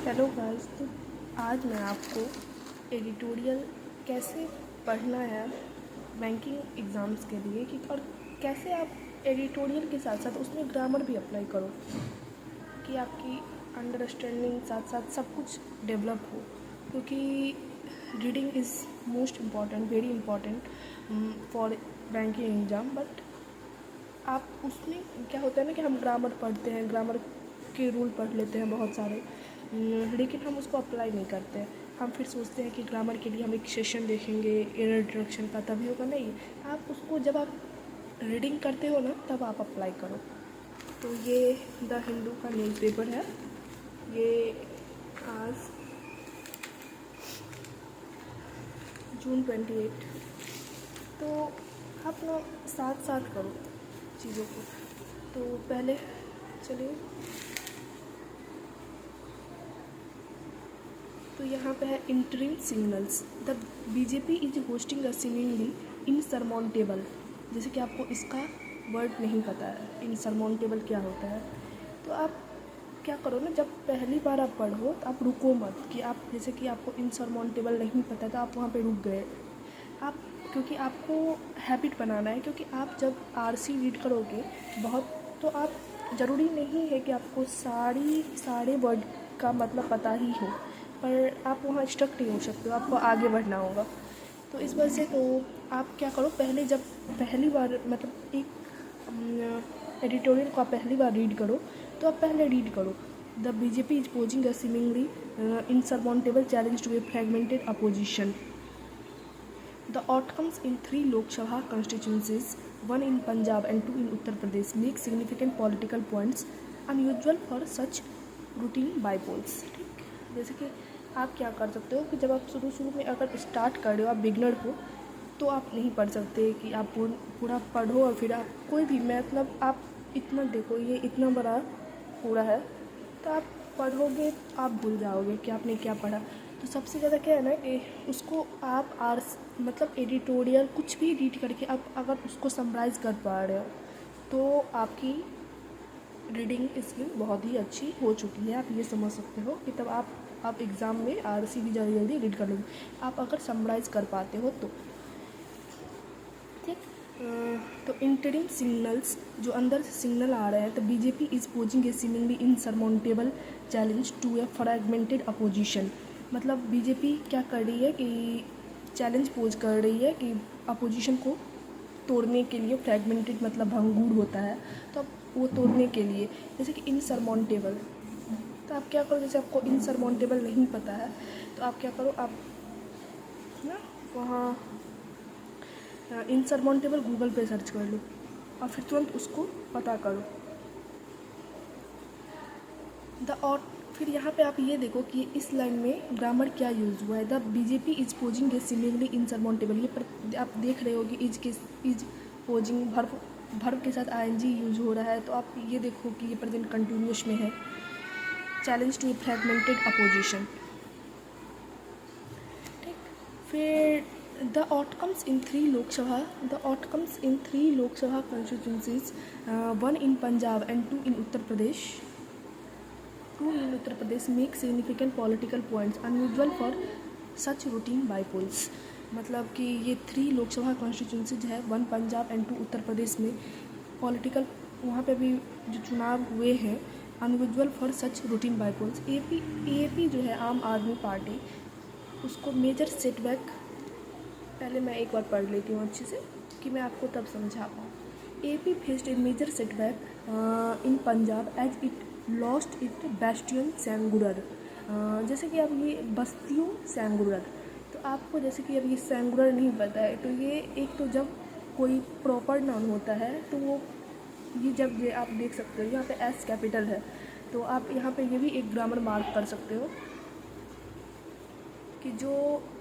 Hello guys. तो आज मैं आपको एडिटोरियल कैसे पढ़ना है बैंकिंग एग्ज़ाम्स के लिए कि और कैसे आप एडिटोरियल के साथ साथ उसमें ग्रामर भी अप्लाई करो कि आपकी अंडरस्टैंडिंग साथ साथ सब कुछ डेवलप हो, क्योंकि reading is most important, very important for banking exam. But आप उसमें क्या होता है ना कि हम ग्रामर पढ़ते हैं, ग्रामर के रूल पढ़ लेते हैं बहुत सारे, लेकिन हम उसको अप्लाई नहीं करते हैं। हम फिर सोचते हैं कि ग्रामर के लिए हम एक सेशन देखेंगे इंट्रोडक्शन का, तभी होगा। नहीं, आप उसको जब आप रीडिंग करते हो ना तब आप अप्लाई करो। तो ये द हिंदू का न्यूज़पेपर है, ये आज जून 28। तो आप ना साथ साथ करो चीज़ों को। तो पहले चलिए, तो यहाँ पे है interim signals. The BJP is hosting a seemingly insurmountable. जैसे कि आपको इसका वर्ड नहीं पता है, इनसरमाउंटेबल क्या होता है। तो आप क्या करो ना, जब पहली बार आप पढ़ो तो आप रुको मत कि आप जैसे कि आपको इनसरमाउंटेबल नहीं पता तो आप वहाँ पे रुक गए। आप क्योंकि आपको हैबिट बनाना है, क्योंकि आप जब आरसी रीड करोगे बहुत, तो आप ज़रूरी नहीं है कि आपको सारे वर्ड का मतलब पता ही हो, पर आप वहाँ स्टक नहीं हो सकते हो, आपको आगे बढ़ना होगा। तो इस वजह से तो आप क्या करो, पहले जब पहली बार मतलब एक एडिटोरियल को आप पहली बार रीड करो तो आप पहले रीड करो, the BJP is posing a seemingly insurmountable challenge to a fragmented opposition. The outcomes in 3 Lok Sabha constituencies, 1 in Punjab and 2 in Uttar Pradesh, make significant political points unusual for such routine bipoles. ठीक, जैसे कि आप क्या कर सकते हो कि जब आप शुरू में अगर स्टार्ट कर रहे हो, आप बिगनर हो, तो आप नहीं पढ़ सकते कि आप पूरा पढ़ो और फिर आप कोई भी मतलब आप इतना देखो, ये इतना बड़ा पूरा है, तो आप पढ़ोगे आप भूल जाओगे कि आपने क्या पढ़ा। तो सबसे ज़्यादा क्या है ना कि उसको आप मतलब एडिटोरियल कुछ भी रीड करके आप अगर उसको समराइज़ कर पा रहे हो तो आपकी रीडिंग स्किल बहुत ही अच्छी हो चुकी है। आप ये समझ सकते हो कि तब आप एग्ज़ाम में आरसी भी जल्दी रीड कर लोगे, आप अगर समराइज़ कर पाते हो तो। ठीक, तो इंटरिम सिग्नल्स, जो अंदर से सिग्नल आ रहे हैं, तो BJP is posing a seemingly insurmountable challenge to a fragmented opposition. मतलब बीजेपी क्या कर रही है कि चैलेंज पोज कर रही है कि अपोजिशन को तोड़ने के लिए, फ्रैगमेंटेड मतलब भंगूर होता है, तो अब वो तोड़ने के लिए जैसे कि इनसरमाउंटेबल। तो आप क्या करो, जैसे आपको इनसरमाउंटेबल नहीं पता है तो आप क्या करो, आप ना वहाँ इनसरमाउंटेबल गूगल पे सर्च कर लो और फिर तुरंत उसको पता करो। फिर यहाँ पे आप ये देखो कि इस लाइन में ग्रामर क्या यूज़ हुआ है। The BJP is posing a seemingly insurmountable, ये आप देख रहे हो कि इज पोजिंग भर्व के साथ आईएनजी यूज हो रहा है, तो आप ये देखो कि ये प्रेजेंट कंटिन्यूस में है। Challenge to a fragmented opposition. ठीक, फिर the outcomes in 3 Lok Sabha constituencies, 1 in Punjab and 2 in Uttar Pradesh, make significant political points unusual for such routine bipoles. मतलब कि ये 3 लोकसभा कॉन्स्टिट्यूंसीज है, 1 पंजाब एंड 2 उत्तर प्रदेश में पॉलिटिकल वहाँ पे भी जो चुनाव हुए हैं, unusual for such routine bypolls. AP जो है आम आदमी पार्टी, उसको मेजर सेटबैक, पहले मैं एक बार पढ़ लेती हूँ अच्छे से कि मैं आपको तब समझा पाऊँ। AP faced a major setback in Punjab as it lost it bastion Sangrur. जैसे कि अब ये बस्तियों सेंगुरर, तो आपको जैसे कि अब ये सेंगुरर नहीं पता है, तो ये एक तो जब कोई प्रॉपर नाउन होता है तो वो ये जब ये आप देख सकते हो यहाँ पे एस कैपिटल है, तो आप यहाँ पे ये भी एक ग्रामर मार्क कर सकते हो कि जो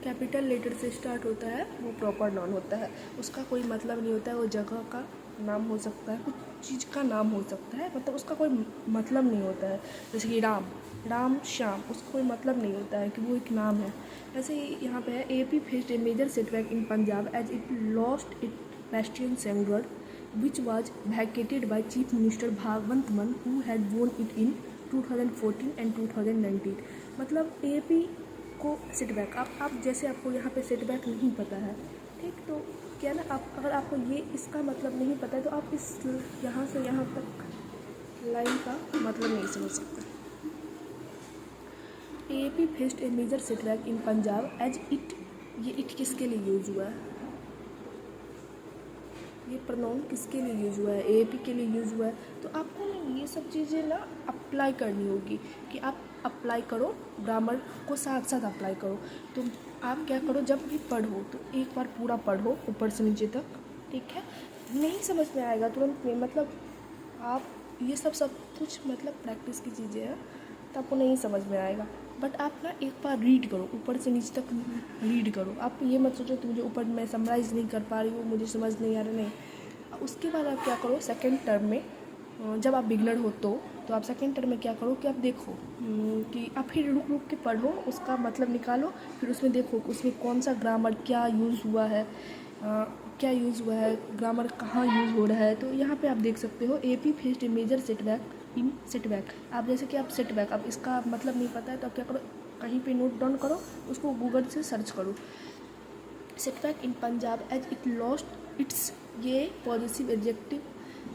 कैपिटल लेटर से स्टार्ट होता है वो प्रॉपर नाउन होता है, उसका कोई मतलब नहीं होता है। वो जगह का नाम हो सकता है, कुछ चीज़ का नाम हो सकता है, मतलब उसका कोई मतलब नहीं होता है। जैसे कि राम श्याम, उसका कोई मतलब नहीं होता है कि वो एक नाम है। ऐसे ही यहाँ पे है, AP faced a major setback in Punjab as it lost it bastion Sangrur which was vacated by Chief Minister Bhagwant Mann, who had won it in 2014 and 2019. मतलब एपी को सेटबैक, आप जैसे आपको यहाँ पे सेटबैक नहीं पता है, ठीक, तो क्या ना, आप अगर आपको ये इसका मतलब नहीं पता है तो आप इस यहाँ से यहाँ तक लाइन का मतलब नहीं समझ सकते। AP faced a major setback in Punjab as it, ये इट किसके लिए यूज हुआ है, ये प्रोनाउन किसके लिए यूज़ हुआ है, एपी के लिए यूज़ हुआ है। तो आपको ना ये सब चीज़ें ना अप्लाई करनी होगी कि आप अप्लाई करो, ग्रामर को साथ साथ अप्लाई करो। तो आप क्या करो, जब भी पढ़ो तो एक बार पूरा पढ़ो ऊपर से नीचे तक, ठीक है। नहीं समझ में आएगा तुरंत में, मतलब आप ये सब कुछ मतलब प्रैक्टिस की चीज़ें हैं, तो आपको नहीं समझ में आएगा। बट आप ना एक बार रीड करो, ऊपर से नीचे तक रीड करो। आप ये मत सोचो कि मुझे ऊपर मैं समराइज़ नहीं कर पा रही हूँ, मुझे समझ नहीं आ रहा, नहीं। उसके बाद आप क्या करो, सेकेंड टर्म में जब आप बिगनर हो तो आप सेकेंड टर्म में क्या करो कि आप देखो कि आप फिर रुक रुक के पढ़ो, उसका मतलब निकालो, फिर उसमें देखो उसमें कौन सा ग्रामर क्या यूज़ हुआ है, क्या यूज़ हुआ है, ग्रामर कहाँ यूज़ हो रहा है। तो यहाँ पे आप देख सकते हो AP faced a major setback in setback. आप जैसे कि आप सेटबैक, अब इसका मतलब नहीं पता है तो आप क्या करो, कहीं पे नोट डाउन करो, उसको गूगल से सर्च करो, setback in Punjab as it lost its, ये positive adjective,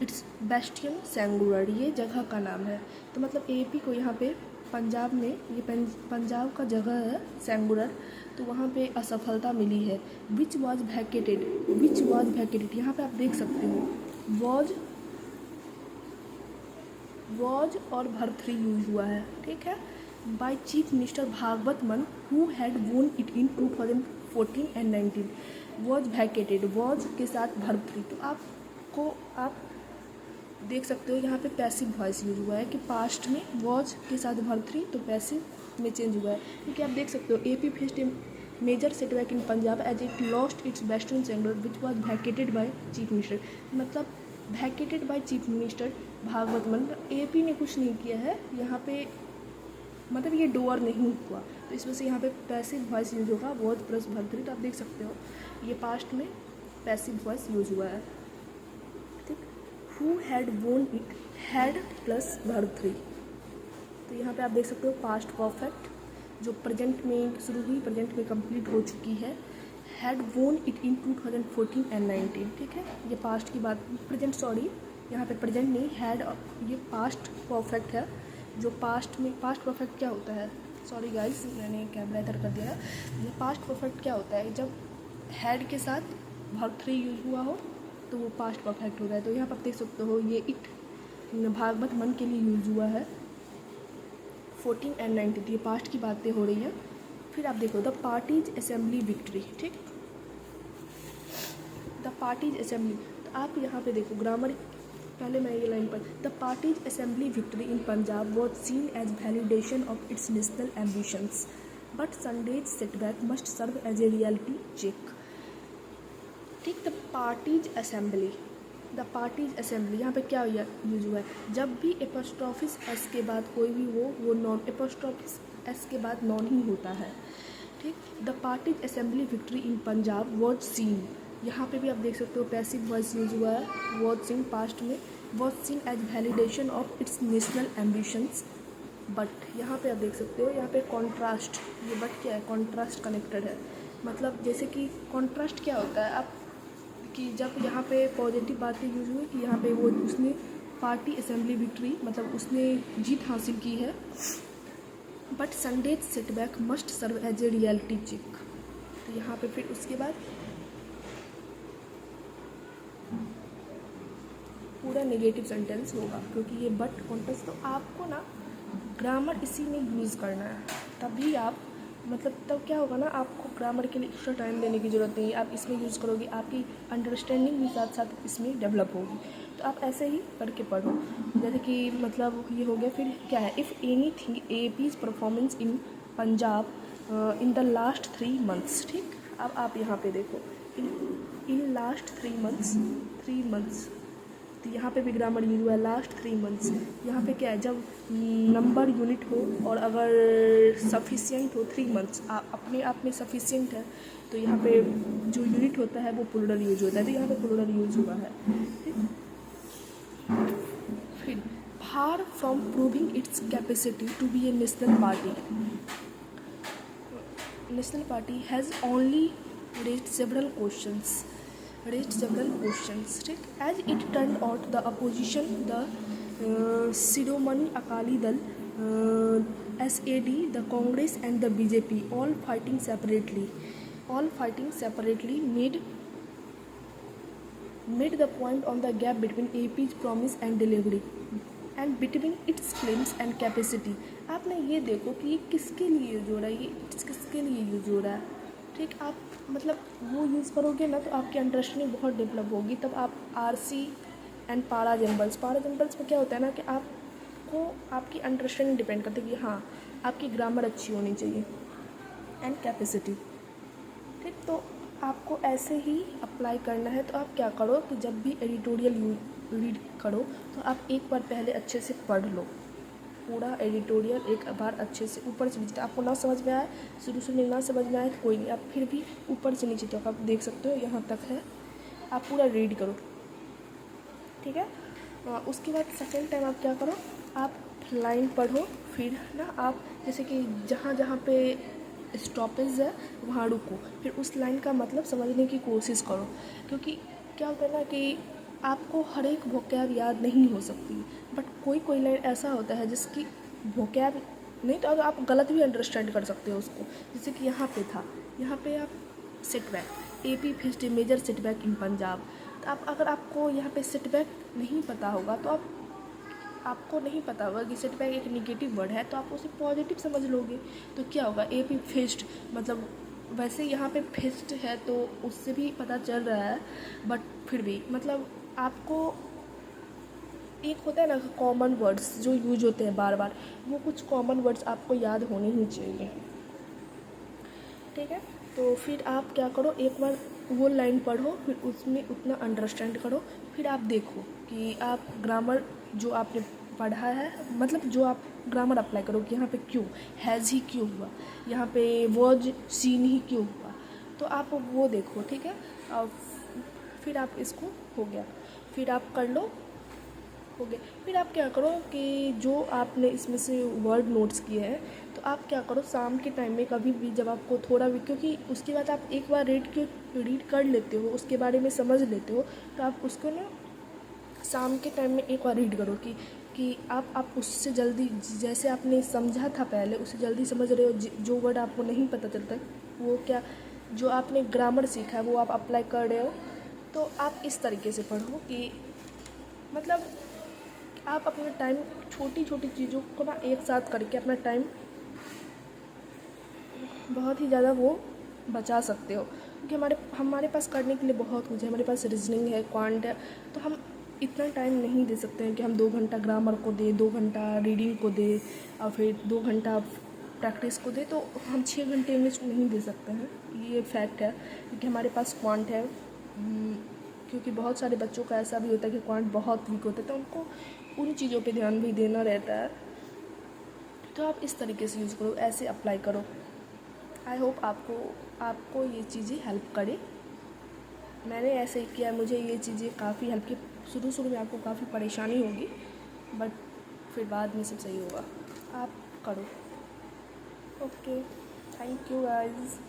its bastion singular, ये जगह का नाम है। तो मतलब एपी को यहाँ पे पंजाब में, ये पंजाब का जगह है सेंगुलर, तो वहाँ पे असफलता मिली है। विच वॉज वैकेटेड, यहाँ पे आप देख सकते हो वॉज और भर्तरी यूज हुआ है, ठीक है, बाय चीफ मिनिस्टर भागवत मान हु हैड वोन it in 2014 and 19। Was vacated, was के साथ भर्तरी, तो आप देख सकते हो यहाँ पे पैसिव वॉइस यूज हुआ है कि पास्ट में वॉज के साथ भर्तरी, तो पैसिव में चेंज हुआ है। क्योंकि आप देख सकते हो AP faced a major setback in Punjab as it lost its western Sangrur which was vacated by chief minister, मतलब vacated by chief minister Bhagwat Mann, AP ने कुछ नहीं किया है यहाँ पे, मतलब ये डोअर नहीं हुआ, तो इस वजह से यहाँ पे पैसिव वॉइस यूज होगा, वॉज प्लस भर्तरी। तो आप देख सकते हो ये पास्ट में पैसिव वॉइस यूज हुआ है, ठीक। हु हैड वोन इट, हैड प्लस भर्तरी, तो यहाँ पे आप देख सकते हो पास्ट परफेक्ट जो प्रेजेंट में शुरू हुई, प्रेजेंट में कंप्लीट हो चुकी है। हैड वोन इट इन 2014 एंड 19, ठीक है, ये पास्ट की बात, प्रेजेंट सॉरी, यहाँ पे प्रेजेंट नहीं, हैड, ये पास्ट परफेक्ट है, जो पास्ट में, पास्ट परफेक्ट क्या होता है, सॉरी गाइस मैंने कैमरा इधर कर दिया है। ये पास्ट परफेक्ट क्या होता है, जब हैड के साथ वर्ब थ्री यूज हुआ हो तो वो पास्ट परफेक्ट हो जाए। तो यहाँ पर देख सकते हो ये इट भागवत मन के लिए यूज हुआ है 14 एंड 19, ये पास्ट की बातें हो रही है। फिर आप देखो द पार्टीज असेंबली विक्ट्री, ठीक, द पार्टीज असेंबली, तो आप यहाँ पे देखो ग्रामर, पहले मैं ये लाइन पर, the party's assembly victory in Punjab was seen as validation of its national ambitions but Sunday's setback must serve as a reality check, ठीक। The party's assembly, the party's assembly, यहाँ पे क्या यूज हुआ है, जब भी एपोस्ट्रोफिस एस के बाद कोई भी हो वो नॉन, एपोस्ट्रोफिस एस के बाद नॉन ही होता है, ठीक। The party's assembly victory in Punjab was scene, यहाँ पे भी आप देख सकते हो पैसिव वॉइस यूज हुआ है, वॉज सीन पास्ट में, was seen as validation of its national ambitions but, यहाँ पे आप देख सकते हो यहाँ पे कॉन्ट्रास्ट, ये बट क्या है, कॉन्ट्रास्ट कनेक्टेड है, मतलब जैसे कि कॉन्ट्रास्ट क्या होता है, आप कि जब यहाँ पे पॉजिटिव बातें यूज हुई कि यहाँ पे वो उसने पार्टी असेंबली विक्ट्री मतलब उसने जीत हासिल की है, but Sunday's setback must serve as a reality check, तो यहाँ पे फिर उसके बाद पूरा नेगेटिव सेंटेंस होगा क्योंकि ये बट कॉन्टेक्स्ट, तो आपको ना ग्रामर इसी में यूज़ करना है, तभी आप मतलब तब क्या होगा ना, आपको ग्रामर के लिए एक्स्ट्रा टाइम देने की ज़रूरत नहीं है, आप इसमें यूज़ करोगे, आपकी अंडरस्टैंडिंग भी साथ साथ इसमें डेवलप होगी। तो आप ऐसे ही करके पढ़ो, जैसे कि मतलब ये हो गया। फिर क्या है, if any thing AP's performance in Punjab in the last 3 months, ठीक। अब आप यहाँ पे देखो इन लास्ट 3 months, तो यहाँ पे भी ग्रामर यूज हुआ है लास्ट 3 months। यहाँ पे क्या है, जब नंबर यूनिट हो और अगर सफिशिएंट हो 3 months अपने आप में सफिशिएंट है, तो यहाँ पे जो यूनिट होता है वो प्लूरल यूज होता है, तो यहाँ पे प्लूरल यूज हुआ है, ठीक। फिर far from proving its capacity to be a national party. National party has only raised several questions. ठीक. As it turned out, the opposition, the Shiromani Akali Dal, SAD, the Congress and the BJP, all fighting separately, made the point on the gap between AP's promise and delivery and between its claims and capacity. आपने ये देखो कि ये किसके लिए use हो रहा है, ये किसके लिए यूज हो रहा है. ठीक, आप मतलब वो यूज़ करोगे ना तो आपकी अंडरस्टैंडिंग बहुत डेवलप होगी. तब आप RC एंड पारा जंबल्स में क्या होता है ना कि आपको आपकी अंडरस्टैंडिंग डिपेंड करती है कि हाँ आपकी ग्रामर अच्छी होनी चाहिए एंड कैपेसिटी. ठीक, तो आपको ऐसे ही अप्लाई करना है. तो आप क्या करो कि जब भी एडिटोरियल रीड करो तो आप एक बार पहले अच्छे से पढ़ लो पूरा एडिटोरियल एक बार अच्छे से ऊपर से नीचे. आपको ना समझ में आए, शुरू से ना समझ में आए तो कोई नहीं, आप फिर भी ऊपर से नीचे तक आप देख सकते हो, यहाँ तक है, आप पूरा रीड करो. ठीक है. उसके बाद सेकेंड टाइम आप क्या करो, आप लाइन पढ़ो. फिर ना आप जैसे कि जहाँ पे स्टॉपेज है वहाँ रुको, फिर उस लाइन का मतलब समझने की कोशिश करो. क्योंकि क्या होता है ना कि आपको हर एक वोकैब याद नहीं हो सकती, बट कोई लाइन ऐसा होता है जिसकी वोकैब नहीं तो आप गलत भी अंडरस्टैंड कर सकते हो उसको. जैसे कि यहाँ पे आप setback, AP faced a major setback in Punjab. तो अगर आपको यहाँ पे सेटबैक नहीं पता होगा तो आपको नहीं पता होगा कि सेटबैक एक निगेटिव वर्ड है तो आप उसे पॉजिटिव समझ लोगे. तो क्या होगा, AP फेस्ड मतलब वैसे यहाँ पे फेस्ड है तो उससे भी पता चल रहा है, बट फिर भी मतलब आपको एक होता है ना कॉमन वर्ड्स जो यूज होते हैं बार बार, वो कुछ कॉमन वर्ड्स आपको याद होने ही चाहिए. ठीक है. तो फिर आप क्या करो, एक बार वो लाइन पढ़ो, फिर उसमें उतना अंडरस्टैंड करो. फिर आप देखो कि आप ग्रामर जो आपने पढ़ा है, मतलब जो आप ग्रामर अप्लाई करो कि यहाँ पे क्यों हैज़ ही क्यों हुआ, यहाँ पे वॉज सीन ही क्यों हुआ, तो आप वो देखो. ठीक है. और फिर आप इसको हो गया, फिर आप कर लो, हो गया. फिर आप क्या करो कि जो आपने इसमें से वर्ड नोट्स किए हैं तो आप क्या करो शाम के टाइम में कभी भी जब आपको थोड़ा भी, क्योंकि उसके बाद आप एक बार रीड कर लेते हो, उसके बारे में समझ लेते हो, तो आप उसको ना शाम के टाइम में एक बार रीड करो कि आप उससे जल्दी, जैसे आपने समझा था पहले उससे जल्दी समझ रहे हो. जो वर्ड आपको नहीं पता चलता वो क्या, जो आपने ग्रामर सीखा है वो आप अप्लाई कर रहे हो. तो आप इस तरीके से पढ़ो कि मतलब आप अपना टाइम छोटी चीज़ों को ना एक साथ करके अपना टाइम बहुत ही ज़्यादा वो बचा सकते हो. क्योंकि हमारे पास करने के लिए बहुत कुछ है. हमारे पास रीजनिंग है, क्वांट है, तो हम इतना टाइम नहीं दे सकते हैं कि हम 2 घंटा ग्रामर को दे, 2 घंटा रीडिंग को दे और फिर 2 घंटा प्रैक्टिस को दे. तो हम 6 घंटे इंग्लिश नहीं दे सकते हैं, ये फैक्ट है. क्योंकि हमारे पास क्वांट है, क्योंकि बहुत सारे बच्चों का ऐसा भी होता है कि क्वांट बहुत वीक होता है, तो उनको उन चीज़ों पे ध्यान भी देना रहता है. तो आप इस तरीके से यूज़ करो, ऐसे अप्लाई करो. आई होप आपको ये चीज़ें हेल्प करे. मैंने ऐसे ही किया, मुझे ये चीज़ें काफ़ी हेल्प की. शुरू में आपको काफ़ी परेशानी होगी, बट फिर बाद में सब सही होगा. आप करो. Okay, thank you guys.